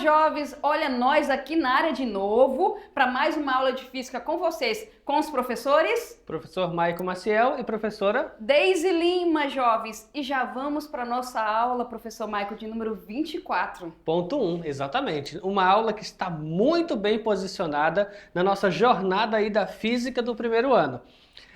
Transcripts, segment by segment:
jovens! Olha, nós aqui na área de novo para mais uma aula de física com vocês, com os professores... Professor Maico Maciel e professora... Deise Lima, jovens! E já vamos para a nossa aula, professor Maico, de número 24. Ponto 1, exatamente. Uma aula que está muito bem posicionada na nossa jornada aí da física do primeiro ano.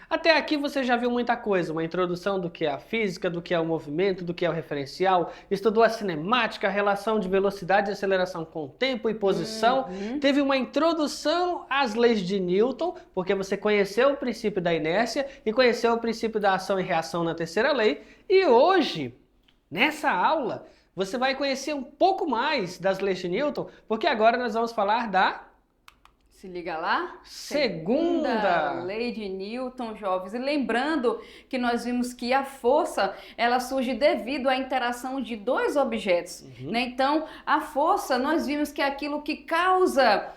Até aqui você já viu muita coisa, uma introdução do que é a física, do que é o movimento, do que é o referencial, estudou a cinemática, a relação de velocidade e aceleração com tempo e posição, teve uma introdução às leis de Newton, porque você conheceu o princípio da inércia e conheceu o princípio da ação e reação na terceira lei, e hoje, nessa aula, você vai conhecer um pouco mais das leis de Newton, porque agora nós vamos falar da... Se liga lá. Segunda lei de Newton, jovens. E lembrando que nós vimos que a força, ela surge devido à interação de dois objetos, né? Então, a força, nós vimos que é aquilo que causa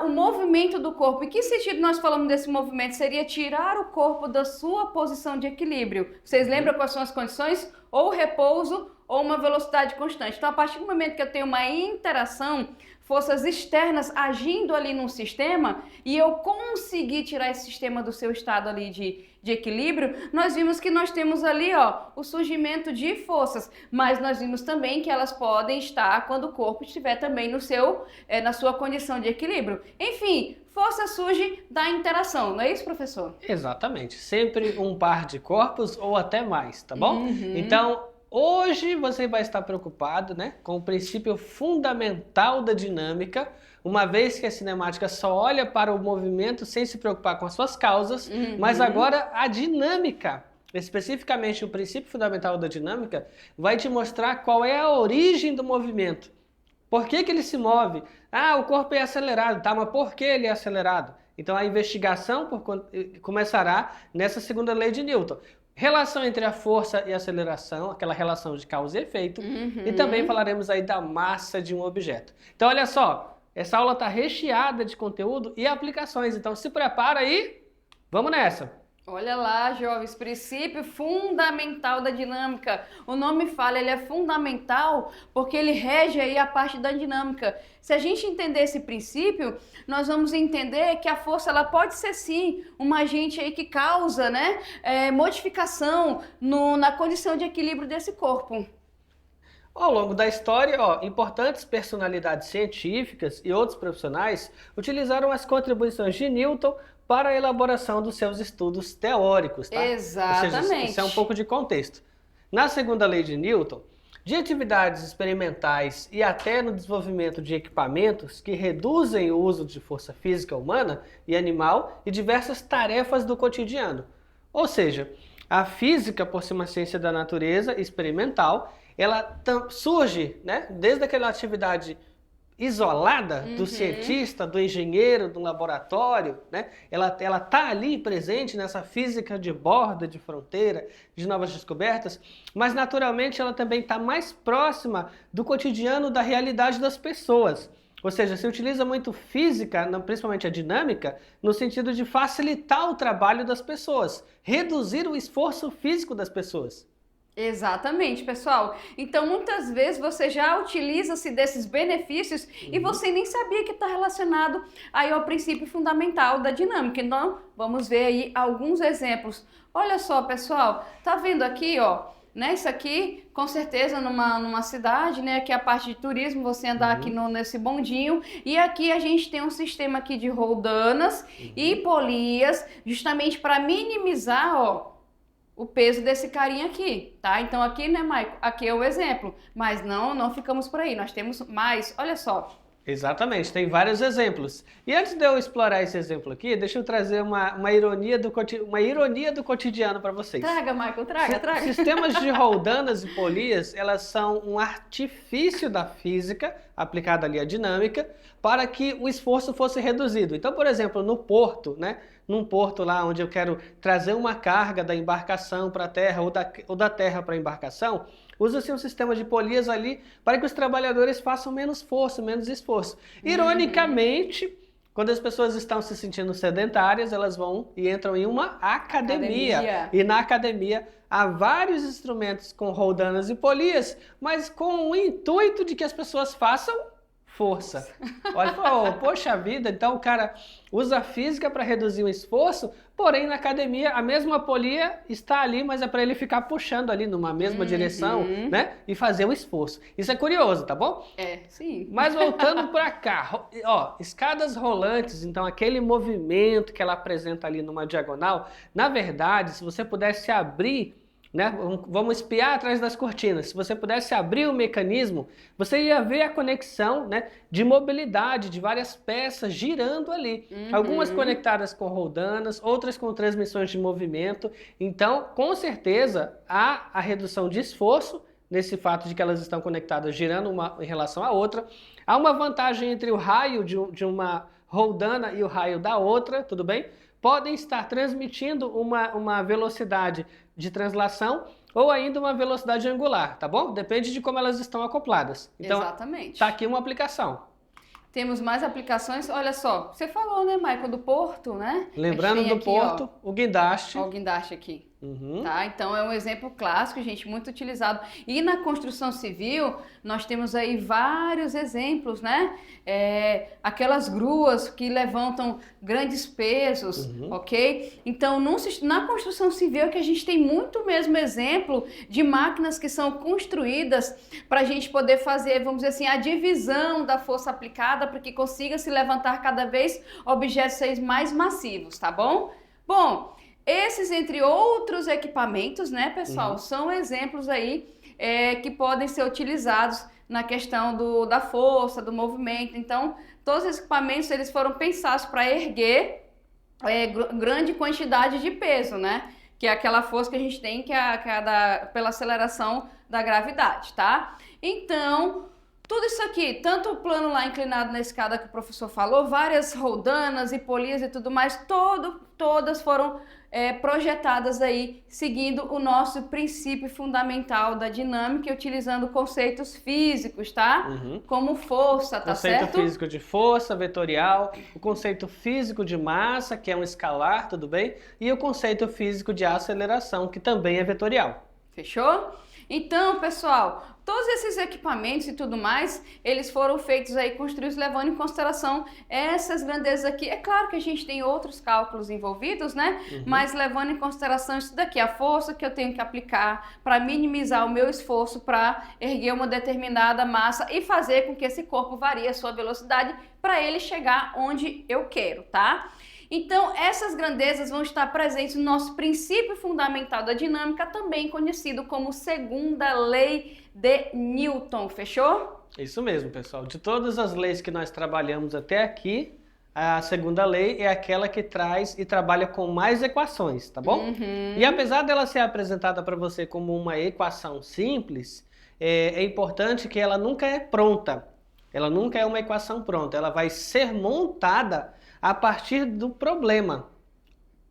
o movimento do corpo. Em que sentido nós falamos desse movimento? Seria tirar o corpo da sua posição de equilíbrio. Vocês lembram quais são as condições? Ou repouso ou uma velocidade constante. Então, a partir do momento que eu tenho uma interação, forças externas agindo ali num sistema, e eu conseguir tirar esse sistema do seu estado ali de equilíbrio, nós vimos que nós temos ali, ó, o surgimento de forças, mas nós vimos também que elas podem estar quando o corpo estiver também no seu, na sua condição de equilíbrio. Enfim, força surge da interação, não é isso, professor? Exatamente, sempre um par de corpos ou até mais, tá bom? Então, hoje você vai estar preocupado, né, com o princípio fundamental da dinâmica, uma vez que a cinemática só olha para o movimento sem se preocupar com as suas causas, mas agora a dinâmica, especificamente o princípio fundamental da dinâmica, vai te mostrar qual é a origem do movimento. Por que que ele se move? Ah, o corpo é acelerado, tá, mas por que ele é acelerado? Então a investigação começará nessa segunda lei de Newton. Relação entre a força e a aceleração, aquela relação de causa e efeito, e também falaremos aí da massa de um objeto. Então olha só, essa aula está recheada de conteúdo e aplicações, então se prepara aí, vamos nessa! Olha lá, jovens, princípio fundamental da dinâmica. O nome fala, ele é fundamental porque ele rege aí a parte da dinâmica. Se a gente entender esse princípio, nós vamos entender que a força ela pode ser sim um agente aí que causa, né, modificação na condição de equilíbrio desse corpo. Ao longo da história, importantes personalidades científicas e outros profissionais utilizaram as contribuições de Newton para a elaboração dos seus estudos teóricos, tá? Exatamente. Ou seja, isso é um pouco de contexto. Na segunda lei de Newton, de atividades experimentais e até no desenvolvimento de equipamentos que reduzem o uso de força física humana e animal e diversas tarefas do cotidiano. Ou seja, a física, por ser uma ciência da natureza experimental, ela surge, né, desde aquela atividade isolada do cientista, do engenheiro, do laboratório, né? Ela tá ali presente nessa física de borda, de fronteira, de novas descobertas, mas naturalmente ela também está mais próxima do cotidiano, da realidade das pessoas. Ou seja, se utiliza muito física, principalmente a dinâmica, no sentido de facilitar o trabalho das pessoas, reduzir o esforço físico das pessoas. Exatamente, pessoal. Então, muitas vezes você já utiliza-se desses benefícios e você nem sabia que está relacionado aí ao princípio fundamental da dinâmica. Então, vamos ver aí alguns exemplos. Olha só, pessoal, tá vendo aqui, ó, né? Isso aqui, com certeza, numa cidade, né? Aqui é a parte de turismo, você andar aqui nesse bondinho. E aqui a gente tem um sistema aqui de roldanas e polias, justamente para minimizar, ó, o peso desse carinha aqui, tá? Então aqui, né, Maico? Aqui é o exemplo. Mas não ficamos por aí. Nós temos mais. Olha só. Exatamente, tem vários exemplos. E antes de eu explorar esse exemplo aqui, deixa eu trazer uma ironia do cotidiano para vocês. Traga, Michael, traga. Sistemas de roldanas e polias, elas são um artifício da física, aplicado ali à dinâmica, para que o esforço fosse reduzido. Então, por exemplo, no porto, né? Num porto lá onde eu quero trazer uma carga da embarcação para a terra ou da terra para a embarcação, usa-se um sistema de polias ali para que os trabalhadores façam menos força, menos esforço. Ironicamente, quando as pessoas estão se sentindo sedentárias, elas vão e entram em uma academia. E na academia há vários instrumentos com roldanas e polias, mas com o intuito de que as pessoas façam força. Olha, oh, poxa vida, então o cara usa a física para reduzir o esforço, porém na academia a mesma polia está ali, mas é para ele ficar puxando ali numa mesma direção, né? E fazer o esforço. Isso é curioso, tá bom? É, sim. Mas voltando para cá, ó, escadas rolantes, então aquele movimento que ela apresenta ali numa diagonal, na verdade, se você pudesse abrir, né, vamos espiar atrás das cortinas, se você pudesse abrir o mecanismo, você ia ver a conexão, né, de mobilidade de várias peças girando ali. Algumas conectadas com roldanas, outras com transmissões de movimento. Então, com certeza, há a redução de esforço nesse fato de que elas estão conectadas girando uma em relação à outra. Há uma vantagem entre o raio de uma roldana e o raio da outra, tudo bem? Podem estar transmitindo uma velocidade de translação ou ainda uma velocidade angular, tá bom? Depende de como elas estão acopladas. Então, exatamente. tá aqui uma aplicação. Temos mais aplicações. Olha só, você falou, né, Michael, do porto, né? Lembrando do aqui, porto, ó, o guindaste. ó, o guindaste aqui. Tá? Então é um exemplo clássico, gente, muito utilizado. E na construção civil, nós temos aí vários exemplos, né? Aquelas gruas que levantam grandes pesos, ok? Então, na construção civil é que a gente tem muito mesmo exemplo de máquinas que são construídas para a gente poder fazer, vamos dizer assim, a divisão da força aplicada para que consiga se levantar cada vez objetos mais massivos, tá bom? Bom, esses, entre outros equipamentos, né, pessoal, são exemplos aí que podem ser utilizados na questão da força, do movimento. Então, todos os equipamentos, eles foram pensados para erguer grande quantidade de peso, né? Que é aquela força que a gente tem, que é pela aceleração da gravidade, tá? Então, tudo isso aqui, tanto o plano lá inclinado na escada que o professor falou, várias roldanas e polias e tudo mais, todas foram projetadas aí, seguindo o nosso princípio fundamental da dinâmica e utilizando conceitos físicos, tá? Como força, tá certo? Conceito físico de força, vetorial, o conceito físico de massa, que é um escalar, tudo bem? E o conceito físico de aceleração, que também é vetorial. Fechou? Então, pessoal, todos esses equipamentos e tudo mais, eles foram feitos aí, construídos levando em consideração essas grandezas aqui. É claro que a gente tem outros cálculos envolvidos, né? Mas levando em consideração isso daqui, a força que eu tenho que aplicar para minimizar o meu esforço para erguer uma determinada massa e fazer com que esse corpo varie a sua velocidade para ele chegar onde eu quero, tá? Então, essas grandezas vão estar presentes no nosso princípio fundamental da dinâmica, também conhecido como segunda lei de Newton, fechou? Isso mesmo, pessoal. De todas as leis que nós trabalhamos até aqui, a segunda lei é aquela que traz e trabalha com mais equações, tá bom? E apesar dela ser apresentada para você como uma equação simples, é importante que ela nunca é pronta. Ela nunca é uma equação pronta. Ela vai ser montada a partir do problema,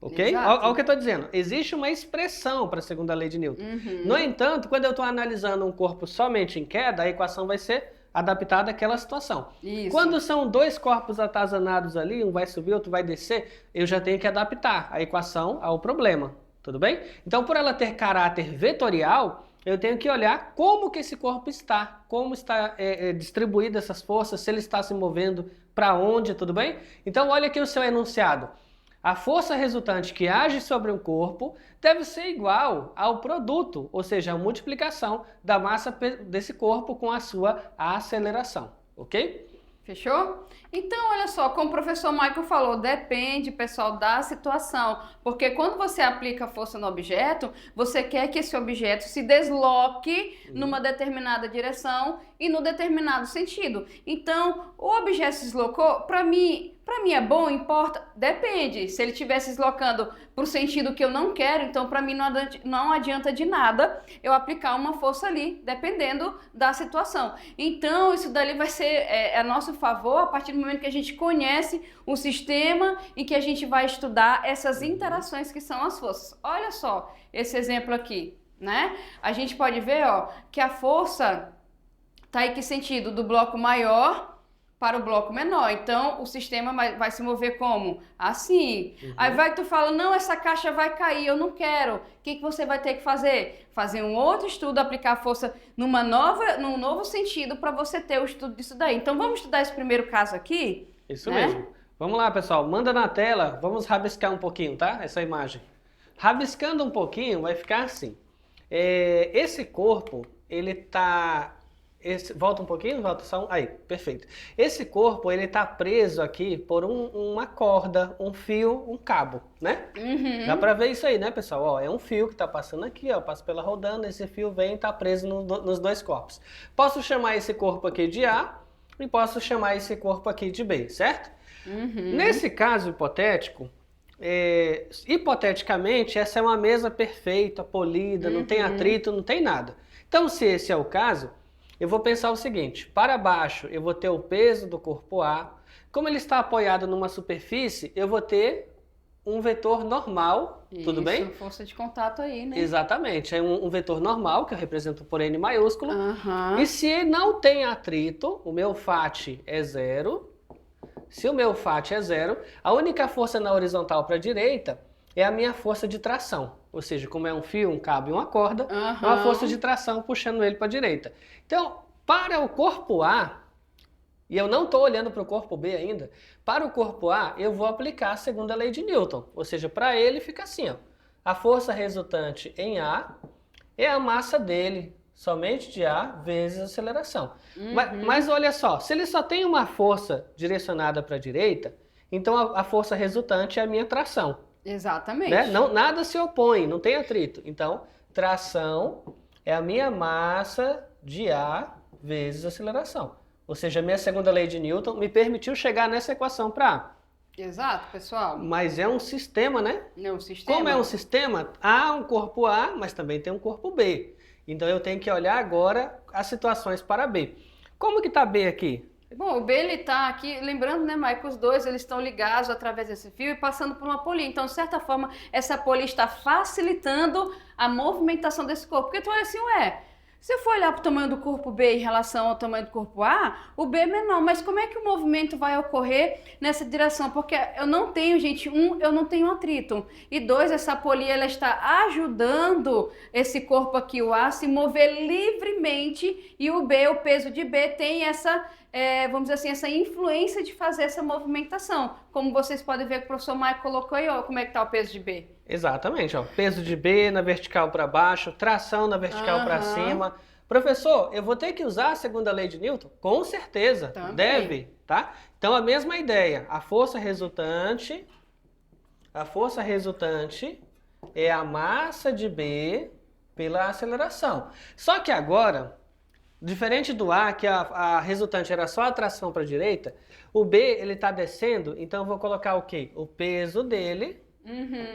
ok? Olha o que eu estou dizendo. Existe uma expressão para a segunda lei de Newton. No entanto, quando eu estou analisando um corpo somente em queda, a equação vai ser adaptada àquela situação. Isso. Quando são dois corpos atazanados ali, um vai subir, outro vai descer, eu já tenho que adaptar a equação ao problema, tudo bem? Então, por ela ter caráter vetorial, eu tenho que olhar como que esse corpo está, como está distribuída essas forças, se ele está se movendo, para onde, tudo bem? Então, olha aqui o seu enunciado. A força resultante que age sobre um corpo deve ser igual ao produto, ou seja, a multiplicação da massa desse corpo com a sua aceleração, ok? Fechou? Então, olha só, como o professor Michael falou, depende, pessoal, da situação. Porque quando você aplica força no objeto, você quer que esse objeto se desloque numa determinada direção e no determinado sentido. Então, o objeto se deslocou, para mim é bom, importa? Depende. Se ele estiver se deslocando para o sentido que eu não quero, então para mim não adianta de nada eu aplicar uma força ali, dependendo da situação. Então, isso dali vai ser a nosso favor a partir do momento que a gente conhece o sistema e que a gente vai estudar essas interações que são as forças. Olha só esse exemplo aqui, né? A gente pode ver, ó, que a força tá em que sentido? Do bloco maior para o bloco menor. Então, o sistema vai se mover como? Assim. Aí vai que tu fala, não, essa caixa vai cair, eu não quero. O que você vai ter que fazer? Fazer um outro estudo, aplicar a força num novo sentido para você ter o estudo disso daí. Então, vamos estudar esse primeiro caso aqui? Isso mesmo. Vamos lá, pessoal. Manda na tela. Vamos rabiscar um pouquinho, tá? Essa imagem. Rabiscando um pouquinho, vai ficar assim. Esse corpo, ele tá... volta um pouquinho, volta só um... Aí, perfeito. Esse corpo, ele tá preso aqui por uma corda, um fio, um cabo, né? Dá pra ver isso aí, né, pessoal? Ó, é um fio que tá passando aqui, ó, passa pela rodando, esse fio vem e tá preso nos dois corpos. Posso chamar esse corpo aqui de A e posso chamar esse corpo aqui de B, certo? Nesse caso hipotético, hipoteticamente, essa é uma mesa perfeita, polida, não tem atrito, não tem nada. Então, se esse é o caso, eu vou pensar o seguinte, para baixo eu vou ter o peso do corpo A, como ele está apoiado numa superfície, eu vou ter um vetor normal, tudo bem? Força de contato aí, né? Exatamente, é um vetor normal, que eu represento por N maiúsculo, e se não tem atrito, o meu φ é zero. Se o meu φ é zero, a única força na horizontal para a direita é a minha força de tração. Ou seja, como é um fio, um cabo e uma corda, é uma força de tração puxando ele para a direita. Então, para o corpo A, e eu não estou olhando para o corpo B ainda, para o corpo A eu vou aplicar a segunda lei de Newton. Ou seja, para ele fica assim, ó, a força resultante em A é a massa dele, somente de A vezes a aceleração. Mas olha só, se ele só tem uma força direcionada para a direita, então a força resultante é a minha tração. Exatamente. Né? Nada se opõe, não tem atrito. Então, tração é a minha massa de A vezes aceleração. Ou seja, a minha segunda lei de Newton me permitiu chegar nessa equação para A. Exato, pessoal. Mas é um sistema, né? É um sistema. Como é um sistema, há um corpo A, mas também tem um corpo B. Então eu tenho que olhar agora as situações para B. Como que está B aqui? Bom, o B ele está aqui, lembrando, né, Mike, os dois eles estão ligados através desse fio e passando por uma polia. Então, de certa forma, essa polia está facilitando a movimentação desse corpo. Porque tu olha assim, se eu for olhar para o tamanho do corpo B em relação ao tamanho do corpo A, o B é menor. Mas como é que o movimento vai ocorrer nessa direção? Porque eu não tenho, gente, eu não tenho atrito. E dois, essa polia ela está ajudando esse corpo aqui, o A, a se mover livremente. E o B, o peso de B, tem essa, vamos dizer assim, essa influência de fazer essa movimentação. Como vocês podem ver que o professor Maicon colocou aí, ó, como é que está o peso de B. Exatamente, ó, peso de B na vertical para baixo, tração na vertical para cima. Professor, eu vou ter que usar a segunda lei de Newton? Com certeza, também. Deve, tá? Então a mesma ideia, a força resultante é a massa de B pela aceleração. Só que agora, diferente do A, que a resultante era só a tração para a direita, o B ele está descendo, então eu vou colocar o quê? O peso dele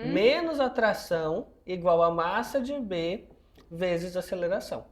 menos a tração igual a massa de B vezes a aceleração.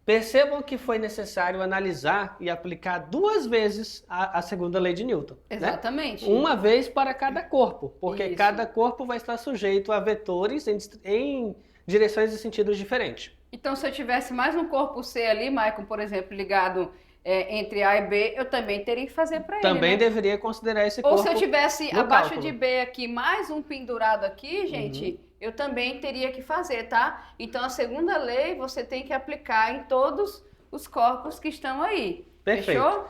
Percebam que foi necessário analisar e aplicar duas vezes a segunda lei de Newton. Exatamente. Né? Uma vez para cada corpo, porque Isso. cada corpo vai estar sujeito a vetores em direções e sentidos diferentes. Então, se eu tivesse mais um corpo C ali, Maicon, por exemplo, ligado entre A e B, eu também teria que fazer para ele, Também né? deveria considerar esse corpo. Ou se eu tivesse no abaixo cálculo. de B aqui, mais um pendurado aqui, gente, eu também teria que fazer, tá? Então, a segunda lei você tem que aplicar em todos os corpos que estão aí. Perfeito. Fechou?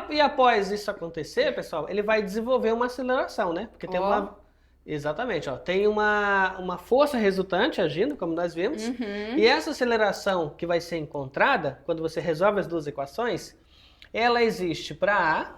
E após isso acontecer, pessoal, ele vai desenvolver uma aceleração, né? Porque tem uma... Exatamente, ó. Tem uma força resultante agindo, como nós vimos, e essa aceleração que vai ser encontrada, quando você resolve as duas equações, ela existe para A,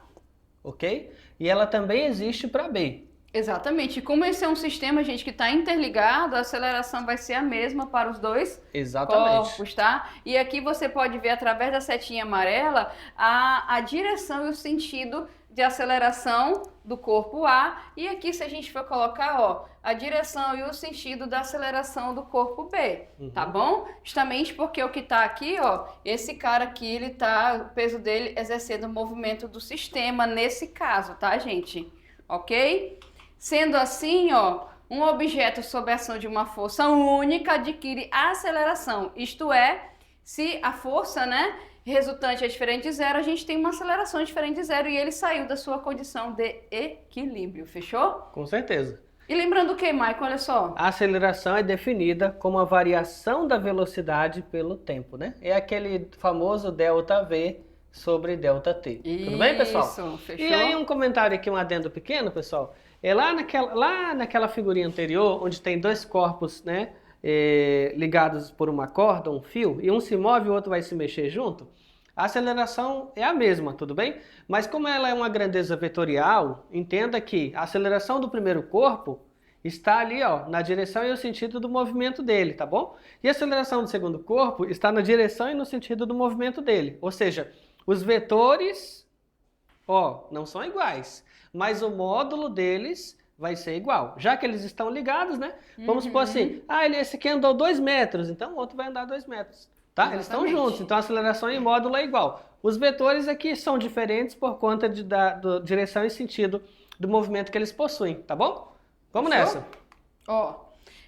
ok? E ela também existe para B. Exatamente. E como esse é um sistema, gente, que está interligado, a aceleração vai ser a mesma para os dois corpos, tá? E aqui você pode ver, através da setinha amarela, a direção e o sentido de aceleração do corpo A. E aqui, se a gente for colocar, ó, a direção e o sentido da aceleração do corpo B, tá bom? Justamente porque o que tá aqui, ó, esse cara aqui, ele tá, o peso dele exercendo o movimento do sistema nesse caso, tá, gente? Ok? Sendo assim, ó, um objeto sob a ação de uma força única adquire aceleração, isto é, se a força, né, resultante é diferente de zero, a gente tem uma aceleração diferente de zero e ele saiu da sua condição de equilíbrio, fechou? Com certeza. E lembrando o que, Maicon? Olha só. A aceleração é definida como a variação da velocidade pelo tempo, né? É aquele famoso ΔV sobre ΔT. Tudo bem, pessoal? Isso, fechou? E aí um comentário aqui, um adendo pequeno, pessoal. É lá naquela figurinha anterior, onde tem dois corpos, né, ligados por uma corda, um fio, e um se move e o outro vai se mexer junto, a aceleração é a mesma, tudo bem? Mas como ela é uma grandeza vetorial, entenda que a aceleração do primeiro corpo está ali, ó, na direção e no sentido do movimento dele, tá bom? E a aceleração do segundo corpo está na direção e no sentido do movimento dele. Ou seja, os vetores, ó, não são iguais, mas o módulo deles vai ser igual. Já que eles estão ligados, né? Vamos supor assim, esse aqui andou 2 metros, então o outro vai andar 2 metros. Tá? Eles estão juntos, então a aceleração e módulo é igual. Os vetores aqui são diferentes por conta da direção e sentido do movimento que eles possuem, tá bom? Vamos nessa. Ó,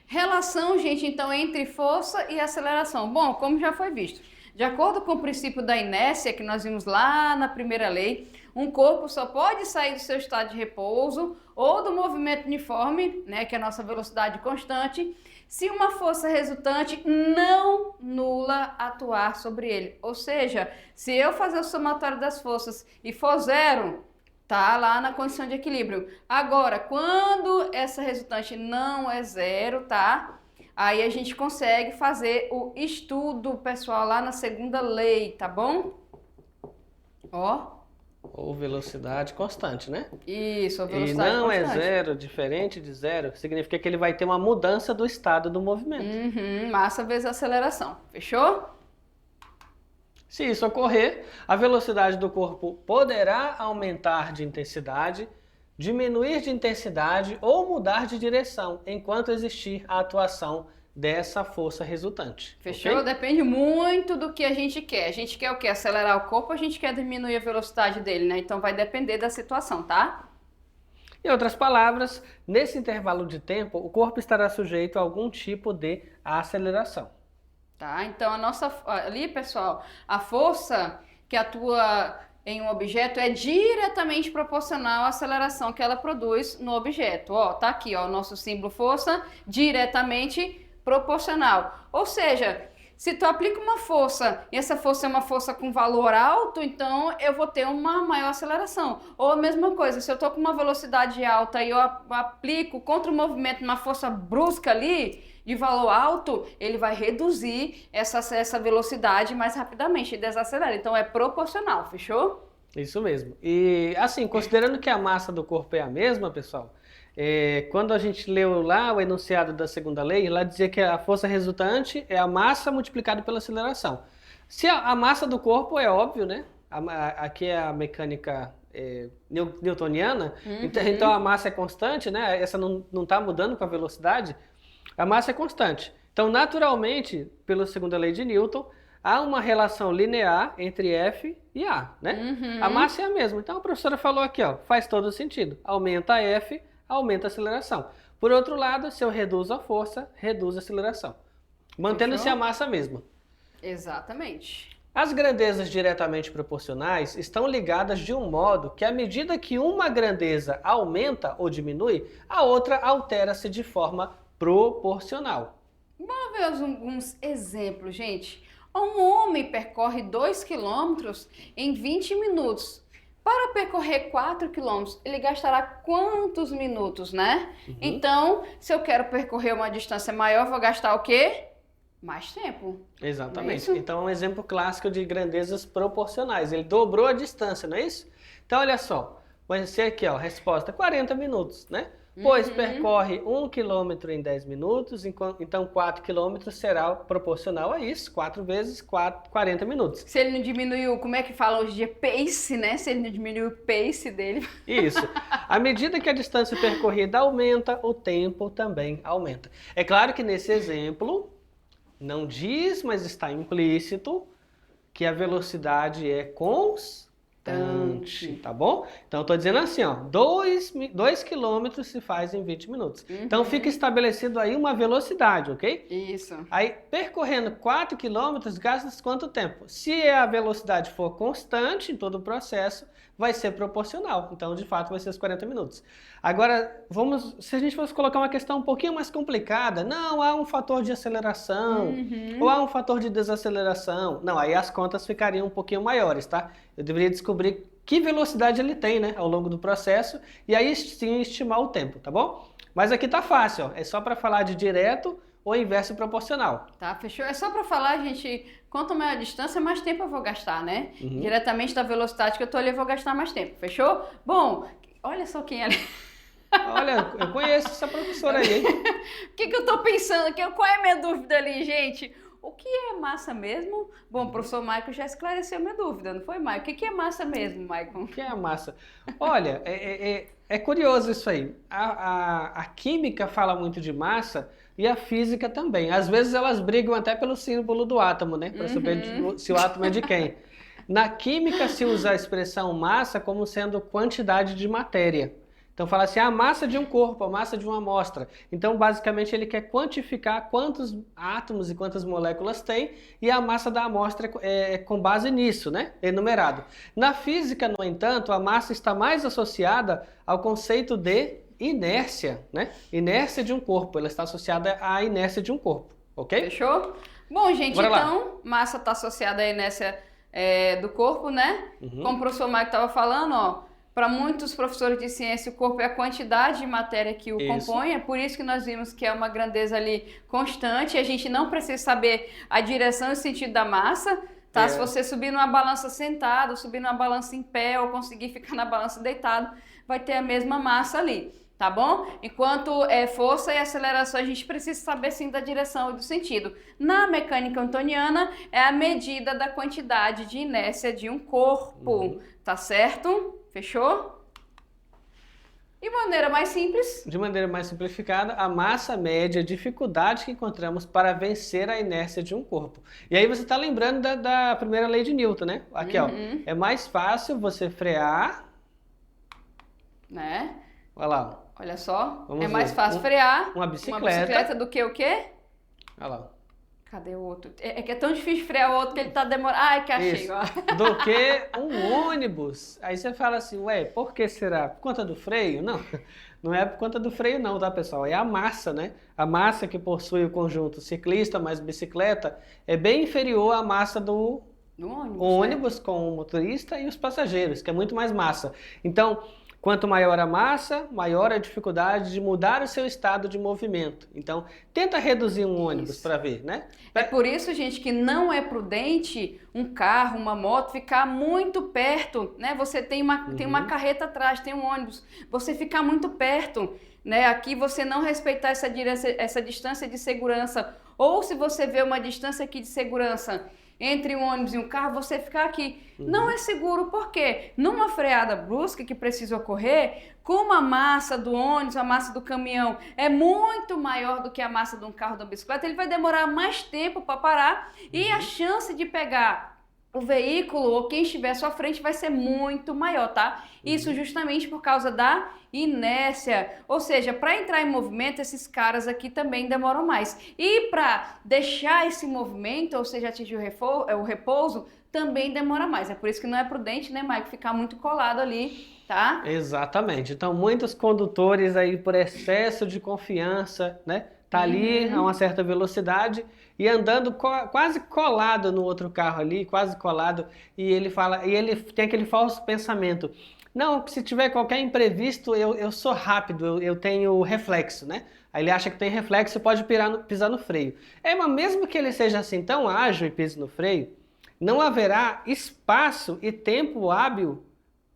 relação, gente, então, entre força e aceleração. Bom, como já foi visto, de acordo com o princípio da inércia que nós vimos lá na primeira lei, um corpo só pode sair do seu estado de repouso ou do movimento uniforme, né, que é a nossa velocidade constante, se uma força resultante não nula atuar sobre ele. Ou seja, se eu fazer o somatório das forças e for zero, tá lá na condição de equilíbrio. Agora, quando essa resultante não é zero, tá? Aí a gente consegue fazer o estudo, pessoal, lá na segunda lei, tá bom? Ó. Ou velocidade constante, né? Isso, a velocidade constante. E não constante. é zero, diferente de zero, significa que ele vai ter uma mudança do estado do movimento. Massa vezes aceleração, fechou? Se isso ocorrer, a velocidade do corpo poderá aumentar de intensidade, diminuir de intensidade ou mudar de direção, enquanto existir a atuação dessa força resultante. Fechou? Okay? Depende muito do que a gente quer. A gente quer o quê? Acelerar o corpo, a gente quer diminuir a velocidade dele, né? Então vai depender da situação, tá? Em outras palavras, nesse intervalo de tempo, o corpo estará sujeito a algum tipo de aceleração. Tá? Então ali, pessoal, a força que atua em um objeto é diretamente proporcional à aceleração que ela produz no objeto. Ó, tá aqui, ó, o nosso símbolo força diretamente proporcional. Ou seja, se tu aplica uma força e essa força é uma força com valor alto, então eu vou ter uma maior aceleração. Ou a mesma coisa, se eu tô com uma velocidade alta e eu aplico contra o movimento uma força brusca ali, de valor alto, ele vai reduzir essa velocidade mais rapidamente e desacelera. Então é proporcional, fechou? Isso mesmo. E assim, considerando que a massa do corpo é a mesma, pessoal, quando a gente leu lá o enunciado da segunda lei, lá dizia que a força resultante é a massa multiplicada pela aceleração. Se a massa do corpo é óbvio, né? Aqui é a mecânica newtoniana, então a massa é constante, né? Essa não está mudando com a velocidade. A massa é constante. Então, naturalmente, pela segunda lei de Newton, há uma relação linear entre F e A, né? A massa é a mesma. Então, a professora falou aqui, ó, faz todo sentido. Aumenta a F, aumenta a aceleração. Por outro lado, se eu reduzo a força, reduz a aceleração. Mantendo-se a massa mesma. Exatamente. As grandezas diretamente proporcionais estão ligadas de um modo que, à medida que uma grandeza aumenta ou diminui, a outra altera-se de forma proporcional. Vamos ver alguns exemplos, gente. Um homem percorre 2 quilômetros em 20 minutos. Para percorrer 4 quilômetros, ele gastará quantos minutos, né? Então, se eu quero percorrer uma distância maior, vou gastar o quê? Mais tempo. Exatamente. Então, é um exemplo clássico de grandezas proporcionais. Ele dobrou a distância, não é isso? Então, olha só. Vai ser aqui, ó, resposta 40 minutos, né? Pois percorre 1 quilômetro em 10 minutos, então 4 quilômetros será proporcional a isso, 4 vezes 40 minutos. Se ele não diminuiu, como é que fala hoje em dia? Pace, né? Se ele não diminuiu o pace dele. Isso. À medida que a distância percorrida aumenta, o tempo também aumenta. É claro que nesse exemplo, não diz, mas está implícito, que a velocidade é constante. constante, tá bom? Então, eu estou dizendo assim, ó, 2 quilômetros se faz em 20 minutos. Então, fica estabelecido aí uma velocidade, ok? Isso. Aí, percorrendo 4 quilômetros, gasta quanto tempo? Se a velocidade for constante em todo o processo, vai ser proporcional. Então, de fato, vai ser os 40 minutos. Agora, se a gente fosse colocar uma questão um pouquinho mais complicada, não, há um fator de aceleração, ou há um fator de desaceleração. Não, aí as contas ficariam um pouquinho maiores, tá? Eu deveria descobrir que velocidade ele tem, né, ao longo do processo, e aí sim estimar o tempo, tá bom? Mas aqui tá fácil, ó, é só para falar de direto ou inverso proporcional. Tá, fechou? É só para falar, gente, quanto maior a distância, mais tempo eu vou gastar, né? Diretamente da velocidade que eu tô ali, eu vou gastar mais tempo, fechou? Bom, olha só quem é ali. Olha, eu conheço essa professora aí, hein? O que eu tô pensando aqui? Qual é a minha dúvida ali, gente? O que é massa mesmo? Bom, o professor Michael já esclareceu minha dúvida, não foi, Michael? O que é massa mesmo, Michael? O que é a massa? Olha, é curioso isso aí. A química fala muito de massa e a física também. Às vezes elas brigam até pelo símbolo do átomo, né? Para saber se o átomo é de quem. Na química se usa a expressão massa como sendo quantidade de matéria. Então fala assim, a massa de um corpo, a massa de uma amostra. Então basicamente ele quer quantificar quantos átomos e quantas moléculas tem e a massa da amostra é com base nisso, né? Enumerado. Na física, no entanto, a massa está mais associada ao conceito de inércia, né? Inércia de um corpo, ela está associada à inércia de um corpo, ok? Fechou? Bom, gente, Bora então, lá. massa está associada à inércia do corpo, né? Como o professor Michael estava falando, ó, para muitos professores de ciência, o corpo é a quantidade de matéria que o compõe, é por isso que nós vimos que é uma grandeza ali constante, a gente não precisa saber a direção e o sentido da massa, tá? Se você subir numa balança sentado, subir numa balança em pé ou conseguir ficar na balança deitado, vai ter a mesma massa ali, tá bom? Enquanto força e aceleração, a gente precisa saber sim da direção e do sentido. Na mecânica newtoniana, é a medida da quantidade de inércia de um corpo, tá certo? Fechou? De maneira mais simples. De maneira mais simplificada, a massa média é a dificuldade que encontramos para vencer a inércia de um corpo. E aí você está lembrando da primeira lei de Newton, né? Aqui, ó. É mais fácil você frear... Né? Olha lá. Olha só. Vamos é mais ver. fácil frear Uma bicicleta. do que o quê? Olha lá. Cadê o outro? É que é tão difícil frear o outro que ele tá demorando. Ai, que achei. Isso. Do que um ônibus. Aí você fala assim, ué, por que será? Por conta do freio? Não, não é por conta do freio não, tá, pessoal? É a massa, né? A massa que possui o conjunto ciclista mais bicicleta é bem inferior à massa do ônibus, né? Com o motorista e os passageiros, que é muito mais massa. Então, quanto maior a massa, maior a dificuldade de mudar o seu estado de movimento. Então, tenta reduzir um ônibus para ver, né? É por isso, gente, que não é prudente um carro, uma moto ficar muito perto, né? Você tem uma carreta atrás, tem um ônibus, você ficar muito perto, né? Aqui você não respeitar essa distância de segurança. Ou se você vê uma distância aqui de segurança entre um ônibus e um carro, você ficar aqui. Não é seguro, por quê? Numa freada brusca que precisa ocorrer, como a massa do ônibus, a massa do caminhão é muito maior do que a massa de um carro ou de uma bicicleta, ele vai demorar mais tempo para parar e a chance de pegar o veículo ou quem estiver à sua frente vai ser muito maior, tá? Isso justamente por causa da inércia. Ou seja, para entrar em movimento, esses caras aqui também demoram mais. E para deixar esse movimento, ou seja, atingir o repouso, também demora mais. É por isso que não é prudente, né, Mike, ficar muito colado ali, tá? Exatamente. Então, muitos condutores aí, por excesso de confiança, né? Tá ali a uma certa velocidade e andando quase colado no outro carro ali, quase colado, e ele tem aquele falso pensamento. Não, se tiver qualquer imprevisto, eu sou rápido, eu tenho reflexo, né? Aí ele acha que tem reflexo e pode pisar no freio. Mas mesmo que ele seja assim tão ágil e pise no freio, não haverá espaço e tempo hábil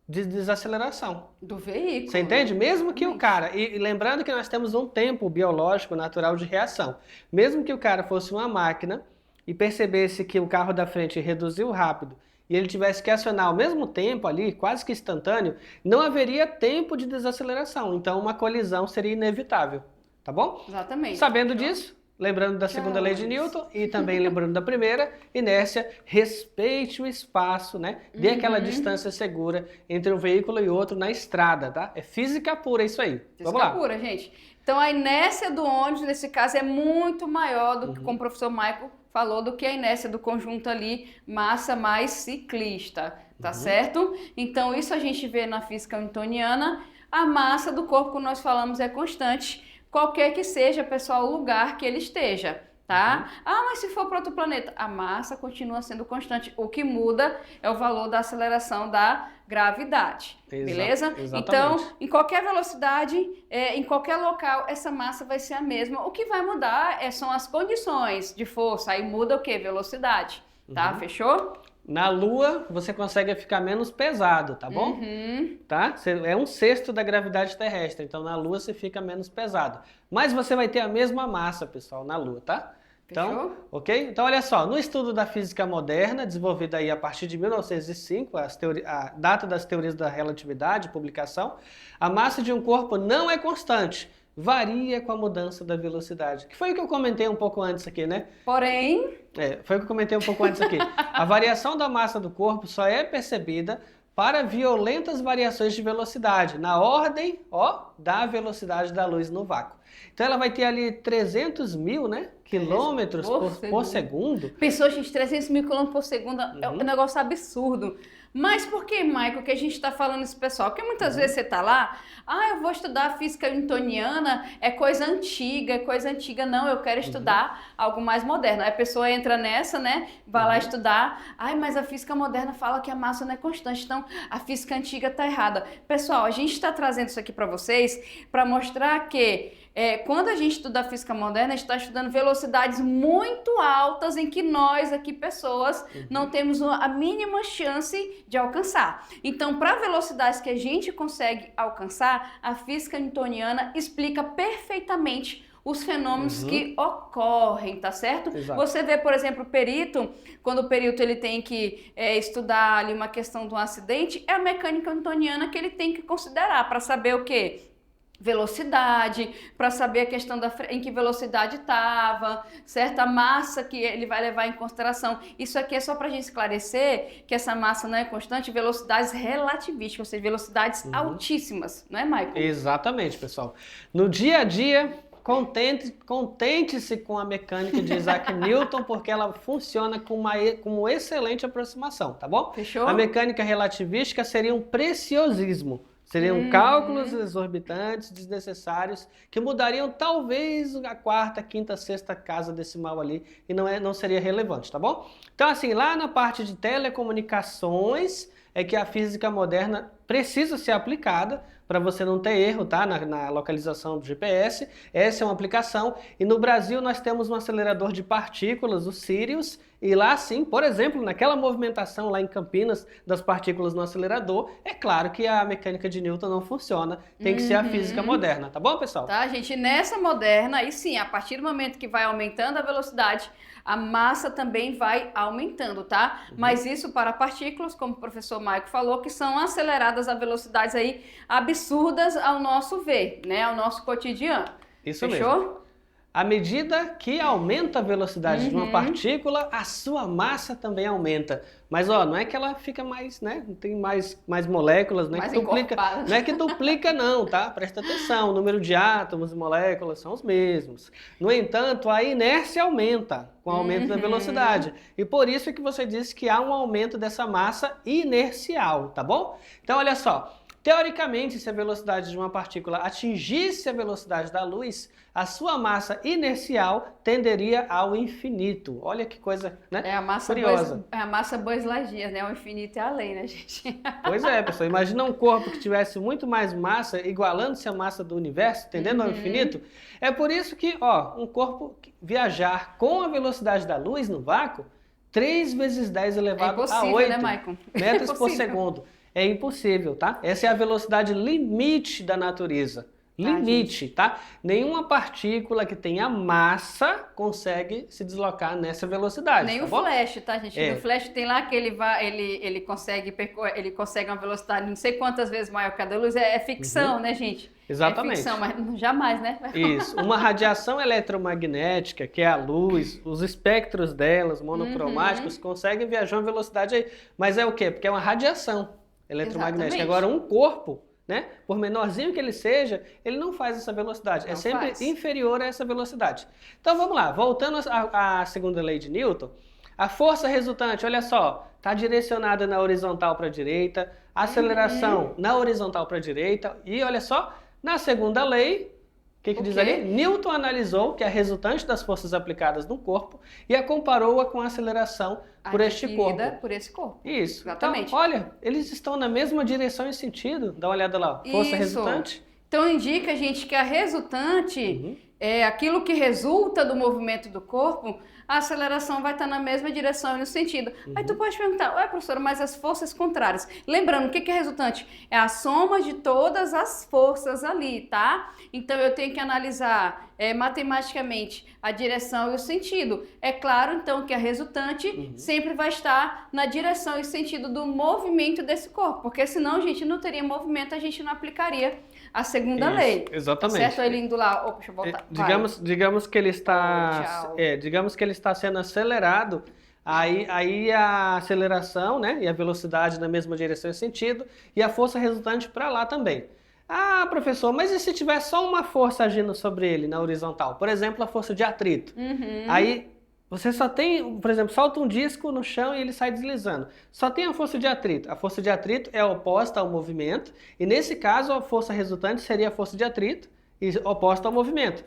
de desaceleração do veículo. Você entende? Mesmo que o cara... E lembrando que nós temos um tempo biológico natural de reação. Mesmo que o cara fosse uma máquina e percebesse que o carro da frente reduziu rápido e ele tivesse que acionar ao mesmo tempo ali, quase que instantâneo, não haveria tempo de desaceleração. Então, uma colisão seria inevitável. Tá bom? Exatamente. Sabendo disso, lembrando da segunda lei de Newton e também lembrando da primeira, inércia, respeite o espaço, né? Dê aquela distância segura entre um veículo e outro na estrada, tá? É física pura isso aí. Vamos lá. Física pura, gente. Então a inércia do ônibus, nesse caso, é muito maior do que, como o professor Michael falou, do que a inércia do conjunto ali, massa mais ciclista, tá certo? Então isso a gente vê na física newtoniana. A massa do corpo, como nós falamos, é constante, qualquer que seja, pessoal, o lugar que ele esteja, tá? Ah, mas se for para outro planeta, a massa continua sendo constante. O que muda é o valor da aceleração da gravidade, beleza? Exatamente. Então, em qualquer velocidade, em qualquer local, essa massa vai ser a mesma. O que vai mudar são as condições de força, aí muda o quê? Velocidade, tá? Fechou? Na Lua, você consegue ficar menos pesado, tá bom? Tá? É 1/6 da gravidade terrestre, então na Lua você fica menos pesado. Mas você vai ter a mesma massa, pessoal, na Lua, tá? Então, ok? Então, olha só, no estudo da física moderna, desenvolvido aí a partir de 1905, a data das teorias da relatividade, publicação, a massa de um corpo não é constante, varia com a mudança da velocidade. Que foi o que eu comentei um pouco antes aqui, né? Porém... foi o que eu comentei um pouco antes aqui. A variação da massa do corpo só é percebida para violentas variações de velocidade, na ordem, da velocidade da luz no vácuo. Então ela vai ter ali 300 mil, né, quilômetros por segundo. Pensou, gente, 300 mil quilômetros por segundo é um negócio absurdo. Mas por que, Michael, que a gente está falando isso, pessoal? Porque muitas vezes você está lá, eu vou estudar física newtoniana, é coisa antiga. Não, eu quero estudar algo mais moderno. Aí a pessoa entra nessa, né, vai lá estudar, mas a física moderna fala que a massa não é constante, então a física antiga está errada. Pessoal, a gente está trazendo isso aqui para vocês, para mostrar que quando a gente estuda a física moderna, a gente está estudando velocidades muito altas em que nós aqui, pessoas, não temos a mínima chance de alcançar. Então, para velocidades que a gente consegue alcançar, a física newtoniana explica perfeitamente os fenômenos que ocorrem, tá certo? Exato. Você vê, por exemplo, o perito, quando o perito ele tem que estudar ali uma questão de um acidente, é a mecânica newtoniana que ele tem que considerar para saber o quê? Velocidade, para saber a questão em que velocidade estava, certo? A massa que ele vai levar em consideração. Isso aqui é só para a gente esclarecer que essa massa não é constante, velocidades relativísticas, ou seja, velocidades altíssimas, não é, Michael? Exatamente, pessoal. No dia a dia, contente-se com a mecânica de Isaac Newton, porque ela funciona com uma excelente aproximação, tá bom? Fechou? A mecânica relativística seria um preciosismo. Seriam cálculos exorbitantes, desnecessários, que mudariam talvez a quarta, quinta, sexta casa decimal ali e não seria relevante, tá bom? Então, assim, lá na parte de telecomunicações é que a física moderna precisa ser aplicada para você não ter erro, tá? Na localização do GPS. Essa é uma aplicação. E no Brasil nós temos um acelerador de partículas, o Sirius, e lá sim, por exemplo, naquela movimentação lá em Campinas das partículas no acelerador, é claro que a mecânica de Newton não funciona, tem que ser a física moderna, tá bom, pessoal? Tá, gente, nessa moderna, aí sim, a partir do momento que vai aumentando a velocidade, a massa também vai aumentando, tá? Mas isso para partículas, como o professor Michael falou, que são aceleradas a velocidades aí absurdas ao nosso ver, né? Ao nosso cotidiano. Isso Fechou? mesmo. À medida que aumenta a velocidade de uma partícula, a sua massa também aumenta. Mas não é que ela fica mais, né? Não tem mais moléculas, não é que duplica, não é que duplica não, tá? Presta atenção, o número de átomos e moléculas são os mesmos. No entanto, a inércia aumenta com o aumento da velocidade. E por isso que você disse que há um aumento dessa massa inercial, tá bom? Então, olha só. Teoricamente, se a velocidade de uma partícula atingisse a velocidade da luz, a sua massa inercial tenderia ao infinito. Olha que coisa, né? É a massa curiosa. É a massa Buzz-Lightyear, né? O infinito é a lei, né, gente? Pois é, pessoal. Imagina um corpo que tivesse muito mais massa, igualando-se à massa do universo, tendendo ao infinito. É por isso que, um corpo viajar com a velocidade da luz no vácuo, 3 vezes 10 elevado a 8 né, Michael? metros por segundo. É impossível, tá? Essa é a velocidade limite da natureza. Limite, tá? Nenhuma partícula que tenha massa consegue se deslocar nessa velocidade. Nem tá o bom? Flash, tá, gente? No Flash tem lá que ele consegue uma velocidade não sei quantas vezes maior que a da luz. É ficção, né, gente? Exatamente. É ficção, mas jamais, né? Isso. Uma radiação eletromagnética, que é a luz, os espectros delas, monocromáticos, conseguem viajar uma velocidade aí. Mas é o quê? Porque é uma radiação eletromagnética. Exatamente. Agora, um corpo, né, por menorzinho que ele seja, ele não faz essa velocidade. Não é sempre faz. inferior a essa velocidade. Então, vamos lá. Voltando à segunda lei de Newton, a força resultante, olha só, está direcionada na horizontal para a direita, a aceleração na horizontal para a direita, e olha só, na segunda lei, o que diz ali? Newton analisou que a resultante das forças aplicadas no corpo e a comparou-a com a aceleração por este corpo. Por esse corpo. Isso. Exatamente. Então, olha, eles estão na mesma direção e sentido. Dá uma olhada lá. Força resultante. Então indica, gente, que a resultante é aquilo que resulta do movimento do corpo, a aceleração vai estar na mesma direção e no sentido. Aí tu pode perguntar, ué, professora, mas as forças contrárias. Lembrando, o que é resultante? É a soma de todas as forças ali, tá? Então eu tenho que analisar matematicamente a direção e o sentido. É claro, então, que a resultante sempre vai estar na direção e sentido do movimento desse corpo, porque senão, gente, não teria movimento, a gente não aplicaria a segunda lei. Exatamente. Certo? Ele indo lá, deixa eu voltar. Digamos que ele está, digamos que ele está sendo acelerado, aí a aceleração, né, e a velocidade na mesma direção e sentido, e a força resultante para lá também. Ah, professor, mas e se tiver só uma força agindo sobre ele na horizontal? Por exemplo, a força de atrito. Aí você só tem, por exemplo, solta um disco no chão e ele sai deslizando. Só tem a força de atrito. A força de atrito é oposta ao movimento, e nesse caso a força resultante seria a força de atrito e oposta ao movimento.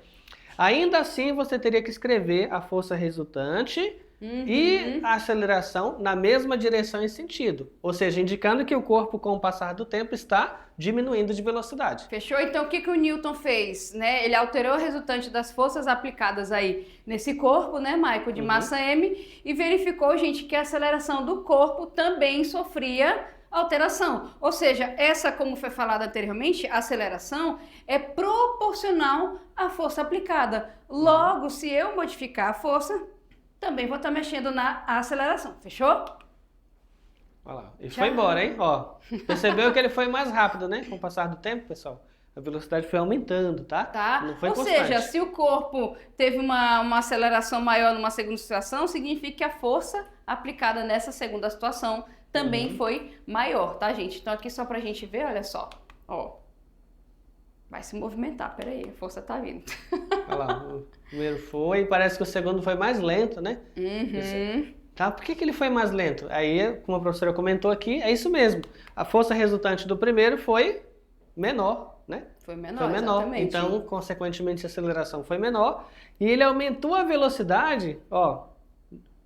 Ainda assim, você teria que escrever a força resultante e a aceleração na mesma direção e sentido. Ou seja, indicando que o corpo, com o passar do tempo, está diminuindo de velocidade. Fechou? Então, o que o Newton fez? Né? Ele alterou o resultante das forças aplicadas aí nesse corpo, né, Michael, de massa M, e verificou, gente, que a aceleração do corpo também sofria alteração. Ou seja, essa, como foi falado anteriormente, a aceleração é proporcional à força aplicada. Logo, se eu modificar a força, também vou estar mexendo na aceleração. Fechou? Olha lá. E foi embora, hein? Ó, percebeu que ele foi mais rápido, né? Com o passar do tempo, pessoal. A velocidade foi aumentando, tá? Não foi constante. Ou seja, se o corpo teve uma aceleração maior numa segunda situação, significa que a força aplicada nessa segunda situação também foi maior, tá, gente? Então aqui só pra gente ver, olha só. Ó. Vai se movimentar, peraí, a força tá vindo. Olha lá, o primeiro foi, e parece que o segundo foi mais lento, né? Tá? Por que ele foi mais lento? Aí, como a professora comentou aqui, é isso mesmo. A força resultante do primeiro foi menor, né? Foi menor, exatamente. Então, consequentemente, a aceleração foi menor. E ele aumentou a velocidade, ó,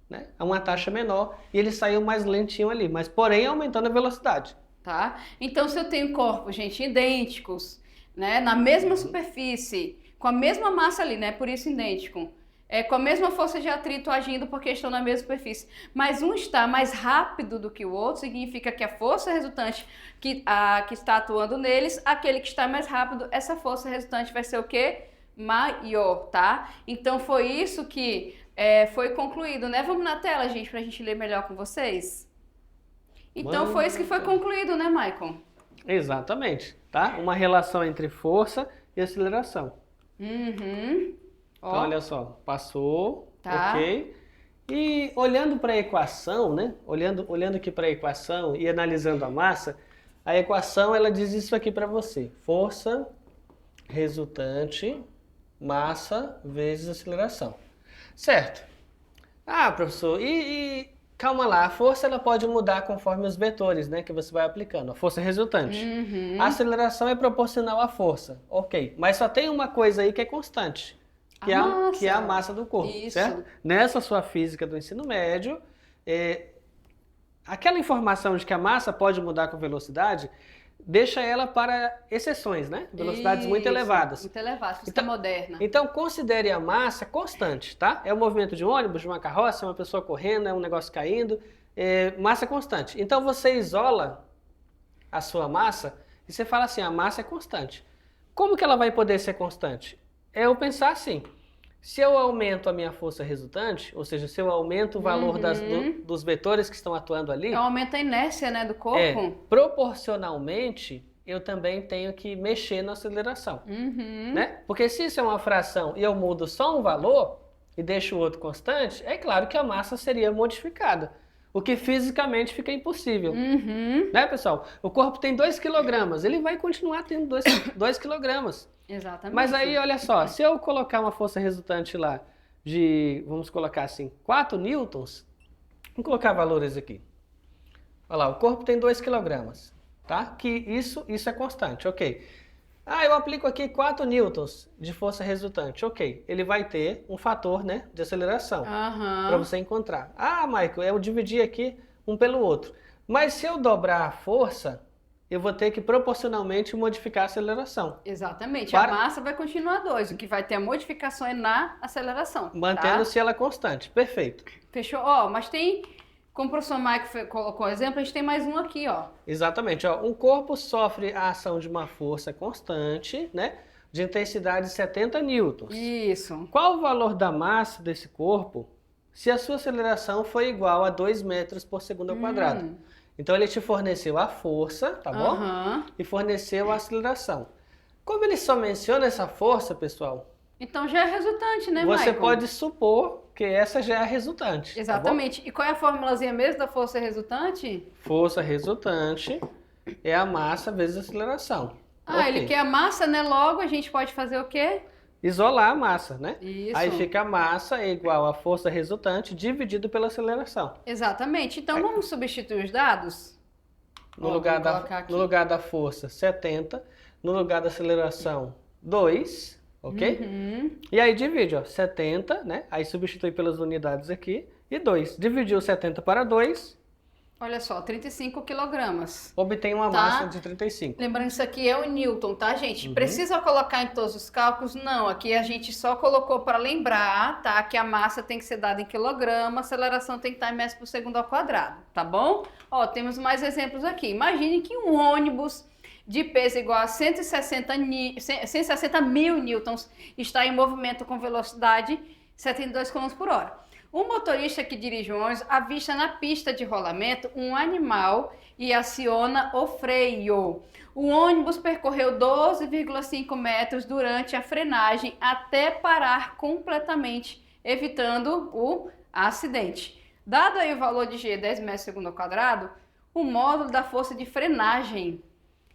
né, a uma taxa menor. E ele saiu mais lentinho ali, mas porém aumentando a velocidade. Tá? Então, se eu tenho corpos, gente, idênticos, né, na mesma superfície, com a mesma massa ali, né, por isso idêntico, com a mesma força de atrito agindo porque estão na mesma superfície, mas um está mais rápido do que o outro, significa que a força resultante que está atuando neles, aquele que está mais rápido, essa força resultante vai ser o quê? Maior, tá? Então foi isso que foi concluído, né? Vamos na tela, gente, pra gente ler melhor com vocês? Então foi isso que foi concluído, né, Michael? Exatamente, tá? Uma relação entre força e aceleração. Então, olha só, passou, tá. Ok. E olhando para a equação, né? Olhando aqui para a equação e analisando a massa, a equação ela diz isso aqui para você: força resultante, massa vezes aceleração. Certo? Ah, professor, calma lá, a força ela pode mudar conforme os vetores, né, que você vai aplicando. A força resultante. A aceleração é proporcional à força. Ok, mas só tem uma coisa aí que é constante. Que é a massa do corpo, certo? Nessa sua física do ensino médio, aquela informação de que a massa pode mudar com velocidade, deixa ela para exceções, né? Velocidades muito elevadas. Muito elevadas, física moderna. Então, considere a massa constante, tá? É o movimento de um ônibus, de uma carroça, uma pessoa correndo, é um negócio caindo, massa constante. Então, você isola a sua massa e você fala assim, a massa é constante. Como que ela vai poder ser constante? É eu pensar assim, se eu aumento a minha força resultante, ou seja, se eu aumento o valor dos vetores que estão atuando ali... Aumenta a inércia, né, do corpo? Proporcionalmente, eu também tenho que mexer na aceleração, Uhum. né? Porque se isso é uma fração e eu mudo só um valor e deixo o outro constante, é claro que a massa seria modificada, o que fisicamente fica impossível. Uhum. Né, pessoal? O corpo tem 2 kg, ele vai continuar tendo 2 kg. Exatamente. Mas aí, olha só, se eu colocar uma força resultante lá de, vamos colocar assim, 4 newtons, vamos colocar valores aqui. Olha lá, o corpo tem 2 kg, tá? Que isso é constante, ok. Ah, eu aplico aqui 4 newtons de força resultante, ok. Ele vai ter um fator, né, de aceleração para Aham. você encontrar. Ah, Michael, eu dividi aqui um pelo outro. Mas se eu dobrar a força, eu vou ter que proporcionalmente modificar a aceleração. Exatamente. Para- A massa vai continuar 2. O que vai ter a modificação é na aceleração. Tá? Mantendo-se ela constante. Perfeito. Fechou? Ó, mas tem, como o professor Mike colocou o exemplo, a gente tem mais um aqui, ó. Exatamente. Ó, um corpo sofre a ação de uma força constante, né, de intensidade 70 newtons. Isso. Qual o valor da massa desse corpo se a sua aceleração for igual a 2 metros por segundo ao quadrado? Então ele te forneceu a força, tá bom? Aham. E forneceu a aceleração. Como ele só menciona essa força, pessoal, Então já é resultante, né, você Michael? pode supor que essa já é a resultante. Tá Exatamente. E qual é a formulazinha mesmo da força resultante? bom? Força resultante é a massa vezes a aceleração. Ah, Ok. ele quer a massa, né? Logo a gente pode fazer o quê? Isolar a massa, né? Isso. Aí fica a massa é igual a força resultante dividido pela aceleração. Exatamente. Então vamos substituir os dados? No, Ó, lugar vamos colocar aqui. no lugar da força, 70. No lugar da aceleração, 2. Ok? Uhum. E aí divide, ó, 70, né? Aí substitui pelas unidades aqui. E 2. Dividiu 70 para 2, Olha só, 35 quilogramas. obtém uma Tá. massa de 35. Lembrando que isso aqui é o Newton, tá, gente? Precisa colocar em todos os cálculos? Não, aqui a gente só colocou para lembrar, tá? Que a massa tem que ser dada em quilograma, a aceleração tem que estar em metros por segundo ao quadrado, tá bom? Ó, temos mais exemplos aqui. Imagine que um ônibus de peso igual a 160 mil newtons está em movimento com velocidade 72 km por hora. O motorista que dirige o ônibus avista na pista de rolamento um animal e aciona o freio. O ônibus percorreu 12,5 metros durante a frenagem até parar completamente, evitando o acidente. Dado aí o valor de G, 10 metros por segundo ao quadrado, o módulo da força de frenagem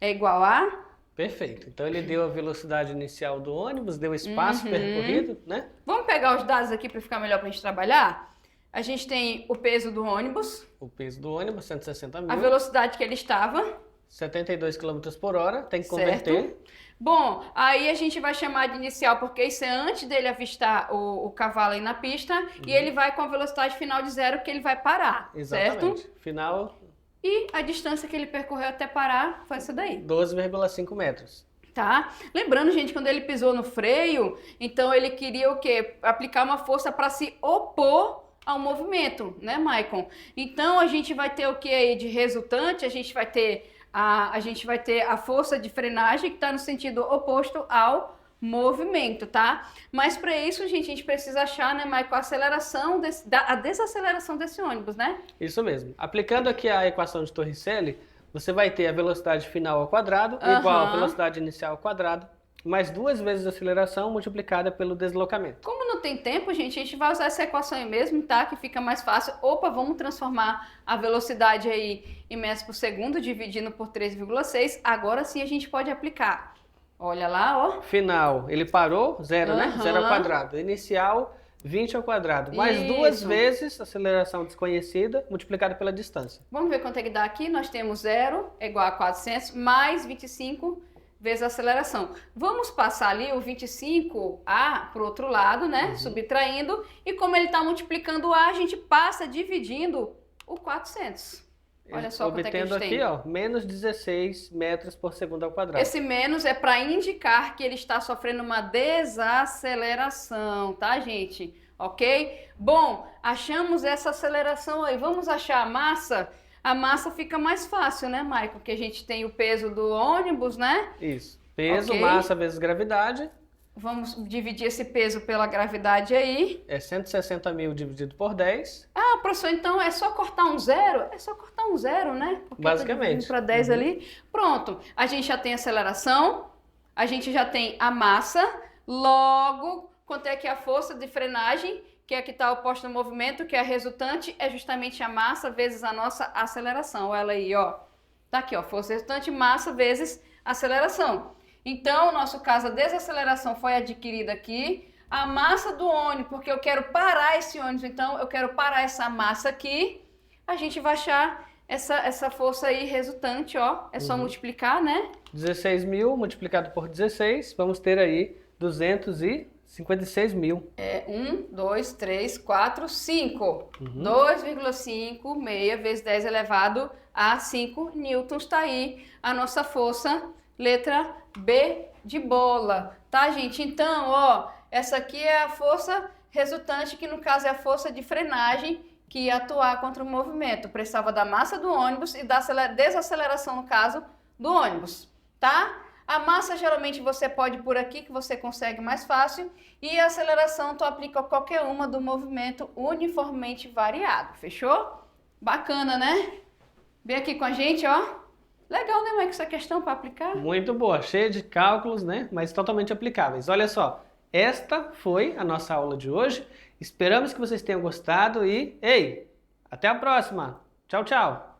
é igual a... Perfeito. Então ele deu a velocidade inicial do ônibus, deu o espaço percorrido, né? Vamos pegar os dados aqui para ficar melhor para a gente trabalhar? A gente tem o peso do ônibus, O peso do ônibus, 160 a mil. velocidade que ele estava, 72 km por hora, tem que certo? converter. Bom, aí a gente vai chamar de inicial porque isso é antes dele avistar o cavalo aí na pista e ele vai com a velocidade final de 0 que ele vai parar, Exatamente. certo? Final, E a distância que ele percorreu até parar foi essa daí. 12,5 metros. Tá? Lembrando, gente, quando ele pisou no freio, então ele queria o quê? Aplicar uma força para se opor ao movimento, né, Maicon? Então a gente vai ter o que aí de resultante? A gente vai ter a força de frenagem que está no sentido oposto ao movimento, tá? Mas para isso, gente, a gente precisa achar, né, Maicon, a aceleração a desaceleração desse ônibus, né? Isso mesmo. Aplicando aqui a equação de Torricelli, você vai ter a velocidade final ao quadrado igual à velocidade inicial ao quadrado, mais 2 vezes a aceleração multiplicada pelo deslocamento. Como não tem tempo, gente, a gente vai usar essa equação aí mesmo, tá? Que fica mais fácil. Opa, vamos transformar a velocidade aí em metros por segundo, dividindo por 3,6. Agora sim a gente pode aplicar. Olha lá, ó. Final, ele parou, 0, né? 0 ao quadrado. Inicial, 20 ao quadrado. Mais 2 Isso. vezes a aceleração desconhecida multiplicada pela distância. Vamos ver quanto é que dá aqui. Nós temos 0 é igual a 400 mais 25 vezes a aceleração. Vamos passar ali o 25A para o outro lado, né? Subtraindo. E como ele está multiplicando o A, a gente passa dividindo o 400. Olha só quanto é que a Obtendo gente aqui, tem. ó, menos 16 metros por segundo ao quadrado. Esse menos é para indicar que ele está sofrendo uma desaceleração, tá, gente? Ok? Bom, achamos essa aceleração aí. Vamos achar a massa? A massa fica mais fácil, né, Michael? Porque a gente tem o peso do ônibus, né? Isso. Peso, Ok. massa vezes gravidade. Vamos dividir esse peso pela gravidade aí. É 160 mil dividido por 10. Ah, professor, então é só cortar um zero? É só cortar um zero, né? Porque basicamente. Para 10 ali. Pronto, a gente já tem aceleração, a gente já tem a massa, logo, quanto é que é a força de frenagem, que é que está oposta no movimento, que é a resultante, é justamente a massa vezes a nossa aceleração. Olha ela aí, ó. Tá aqui, ó, força resultante, massa vezes aceleração. Então, no nosso caso, a desaceleração foi adquirida aqui, a massa do ônibus, porque eu quero parar esse ônibus, então eu quero parar essa massa aqui, a gente vai achar essa força aí resultante, ó, é só multiplicar, né? 16.000 multiplicado por 16, vamos ter aí 256 mil. 1, 2, 3, 4, 5. 2,56 vezes 10 elevado a 5 newtons, tá aí a nossa força, letra B de bola, tá, gente? Então, ó, essa aqui é a força resultante, que no caso é a força de frenagem que ia atuar contra o movimento. Precisava da massa do ônibus e da desaceleração, no caso, do ônibus, tá? A massa geralmente você pode por aqui, que você consegue mais fácil, e a aceleração tu aplica qualquer uma do movimento uniformemente variado, fechou? Bacana, né? Vem aqui com a gente, ó. Legal, né, Mike, essa questão para aplicar? Muito boa, cheia de cálculos, né? Mas totalmente aplicáveis. Olha só, esta foi a nossa aula de hoje. Esperamos que vocês tenham gostado e, ei, até a próxima. Tchau, tchau.